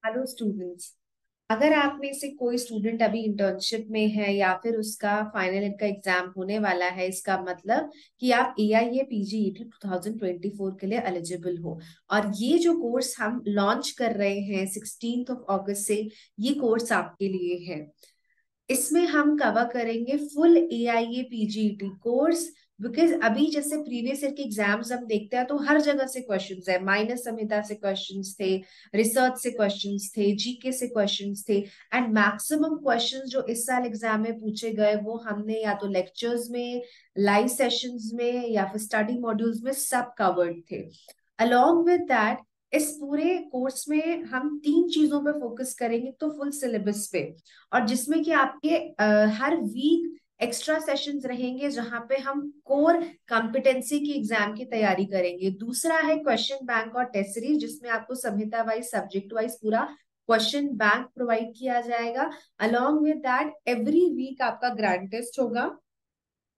Hello students. अगर आप में से कोई स्टूडेंट अभी इंटर्नशिप में है या फिर उसका फाइनल ईयर का एग्जाम होने वाला है, इसका मतलब कि आप AIA PGET 2024 के लिए एलिजिबल हो। और ये जो कोर्स हम लॉन्च कर रहे हैं 16 अगस्त से, ये कोर्स आपके लिए है। इसमें हम कवर करेंगे full AIA PGET course. Because अभी जैसे प्रीवियस ईयर के एग्जाम्स हम देखते हैं तो हर जगह से क्वेश्चंस है, माइनस संहिता से क्वेश्चंस थे, रिसर्च से क्वेश्चंस थे, GK से क्वेश्चंस थे। एंड मैक्सिमम क्वेश्चंस जो इस साल एग्जाम में पूछे गए वो हमने या तो लेक्चर्स में, लाइव सेशंस में या फिर स्टडी मॉड्यूल्स में सब कवर्ड थे। अलोंग विद दैट, इस पूरे कोर्स में हम तीन चीजों पे फोकस करेंगे, तो फुल सिलेबस पे, और जिसमें कि आपके हर वीक एक्स्ट्रा सेशंस रहेंगे जहां पे हम कोर कॉम्पिटेंसी की एग्जाम की तैयारी करेंगे। दूसरा है क्वेश्चन बैंक और टेस्ट सीरीज, जिसमें आपको संहिता वाइज, सब्जेक्ट वाइज पूरा क्वेश्चन बैंक प्रोवाइड किया जाएगा। Along with that, every week आपका ग्रैंड टेस्ट होगा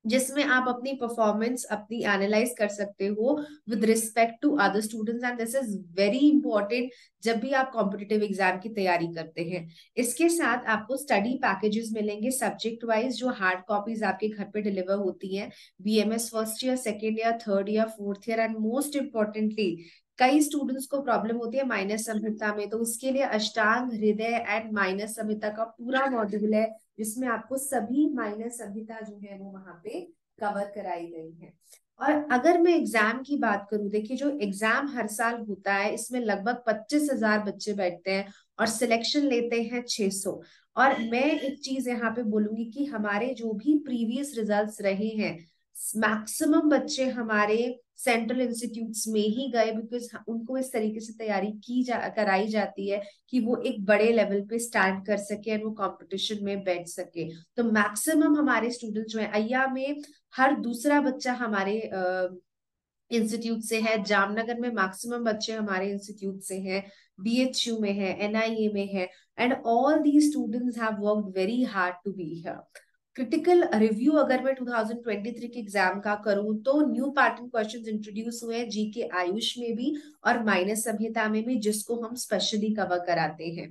जिसमें आप अपनी परफॉर्मेंस अपनी एनालाइज कर सकते हो with respect to other students. And this is very important जब भी आप कॉम्पिटिटिव एग्जाम की तैयारी करते हैं। इसके साथ आपको स्टडी पैकेजेस मिलेंगे सब्जेक्ट वाइज, जो हार्ड कॉपीज आपके घर पे डिलीवर होती हैं। BMS first year, second year, third year, fourth year, and most importantly कई स्टूडेंट्स को प्रॉब्लम होती है माइनस संहिता में, तो उसके लिए अष्टांग हृदय एंड माइनस संहिता का पूरा मॉड्यूल है, जिसमें आपको सभी माइनस संहिता जो है वो वहां पे कवर कराई गई है। और अगर मैं एग्जाम की बात करूं, देखिए जो एग्जाम हर साल होता है इसमें लगभग 25,000 बच्चे बैठते हैं और सिलेक्शन लेते हैं 600। और मैं एक चीज यहाँ पे बोलूंगी कि हमारे जो भी प्रीवियस रिजल्ट्स रहे हैं, मैक्सिमम बच्चे हमारे सेंट्रल इंस्टीट्यूट्स में ही गए, बिकॉज उनको इस तरीके से तैयारी कराई जाती है कि वो एक बड़े लेवल पे स्टैंड कर सके और वो कंपटीशन में बैठ सके। तो मैक्सिमम हमारे स्टूडेंट जो है, अय्या में हर दूसरा बच्चा हमारे इंस्टीट्यूट से है, जामनगर में मैक्सिमम बच्चे हमारे इंस्टीट्यूट से हैं, BHU में है, NIA में है। And all the students have worked very hard to be here. Critical review अगर मैं 2023 के एग्जाम का करूं, तो न्यू पैटर्न क्वेश्चंस इंट्रोड्यूस हुए हैं GK आयुष में भी और माइनस संहिता में भी, जिसको हम स्पेशली कवर कराते हैं।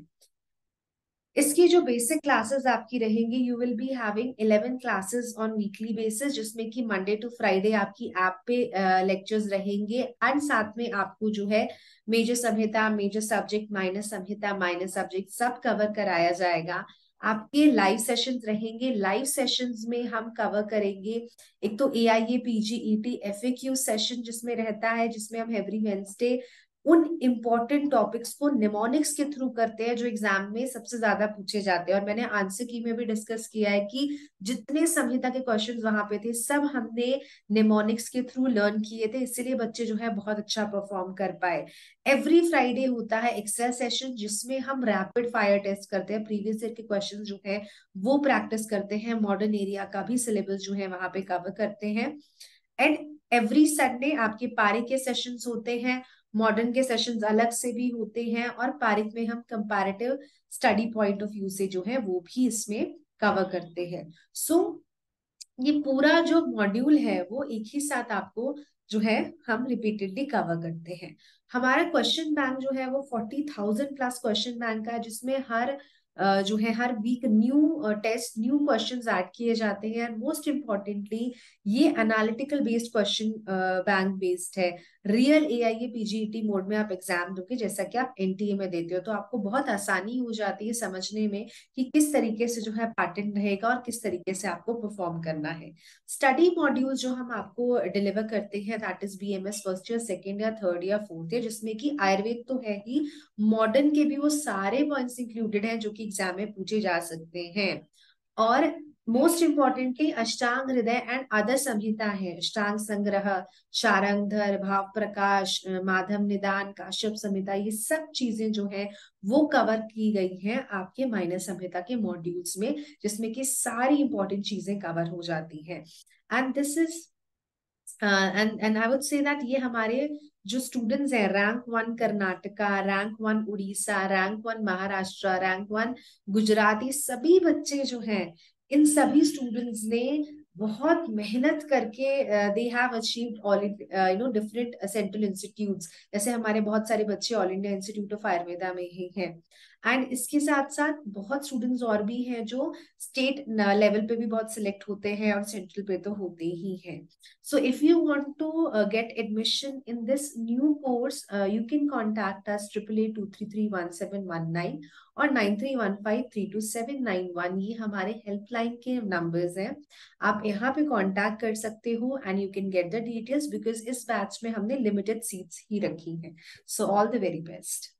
इसकी जो बेसिक क्लासेस आपकी रहेंगी, you will be having 11 classes on weekly basis, जिसमें कि मंडे टू फ्राइडे आपकी ऐप पे लेक्चर्स रहेंगे। एंड साथ में आपको जो है मेजर संहिता, मेजर सब्जेक्ट, माइनर संहिता, माइनर सब्जेक्ट सब कवर कराया जाएगा। आपके लाइव सेशंस रहेंगे, लाइव सेशंस में हम कवर करेंगे एक तो AIA PGET FAQ सेशन जिसमें रहता है, जिसमें हम एवरी वेंसडे उन इम्पोर्टेंट टॉपिक्स को निमोनिक्स के थ्रू करते हैं जो एग्जाम में सबसे ज्यादा पूछे जाते हैं। और मैंने आंसर की में भी डिस्कस किया है कि जितने संहिता के क्वेश्चंस वहां पे थे सब हमने निमोनिक्स के थ्रू लर्न किए थे, इसीलिए बच्चे जो है बहुत अच्छा परफॉर्म कर पाए। एवरी फ्राइडे होता है एक्सेल सेशन, जिसमें हम रैपिड फायर टेस्ट करते हैं, प्रीवियस ईयर के क्वेश्चन जो है वो प्रैक्टिस करते हैं, मॉडर्न एरिया का भी सिलेबस जो है वहां पे कवर करते हैं। एंड एवरी संडे आपके पारिक के सेशंस होते हैं, मॉडर्न के सेशंस अलग से भी होते हैं, और पारिक में हम comparative study point of view से जो है वो भी इसमें कवर करते हैं। सो ये पूरा जो मॉड्यूल है वो एक ही साथ आपको जो है हम रिपीटेडली कवर करते हैं। हमारा क्वेश्चन बैंक जो है वो 40,000 प्लस क्वेश्चन बैंक का है, जिसमें हर जो है हर week new test, new questions add किए जाते हैं। एंड मोस्ट इम्पोर्टेंटली ये analytical based question bank based है। रियल AIA PGET मोड में आप एग्जाम दोगे जैसा कि आप NTA में देते हो, तो आपको बहुत आसानी हो जाती है समझने में कि किस तरीके से जो है पैटर्न रहेगा और किस तरीके से आपको परफॉर्म करना है। स्टडी मॉड्यूल जो हम आपको डिलीवर करते हैं, that is BMS first year, second year, third year, fourth year, जिसमें कि आयुर्वेद तो है ही, मॉडर्न के भी वो सारे पॉइंट्स इंक्लूडेड हैं जो कि एग्जाम में पूछे जा सकते हैं। और मोस्ट इम्पॉर्टेंटली अष्टांग हृदय एंड अदर संहिता है, अष्टांग संग्रह, शारंगधर, भाव प्रकाश, माधव निदान, काश्यप संहिता, ये सब चीजें जो है वो कवर की गई हैं आपके माइनर संहिता के मॉड्यूल्स में, जिसमें कि सारी इंपॉर्टेंट चीजें कवर हो जाती हैं। And this is and I would say that ये हमारे जो स्टूडेंट्स हैं, rank 1 Karnataka, rank 1 Orissa, rank 1 Maharashtra, rank 1 Gujarat, ये सभी बच्चे जो हैं, इन सभी स्टूडेंट्स ने बहुत मेहनत करके they have achieved all different central institutes, जैसे हमारे बहुत सारे बच्चे all India institute of Ayurveda में ही हैं। एंड इसके साथ साथ बहुत स्टूडेंट्स और भी हैं जो स्टेट लेवल पे भी बहुत सिलेक्ट होते हैं और सेंट्रल पे तो होते ही हैं। So if you want to get admission in this new course, you can contact us 8823317119 और 9315322791, ये हमारे हेल्पलाइन के नंबर्स हैं। आप यहाँ पे कांटेक्ट कर सकते हो and you can get the details, because इस बैच में हमने लिमिटेड सीट्स ही रखी हैं। So all the very best.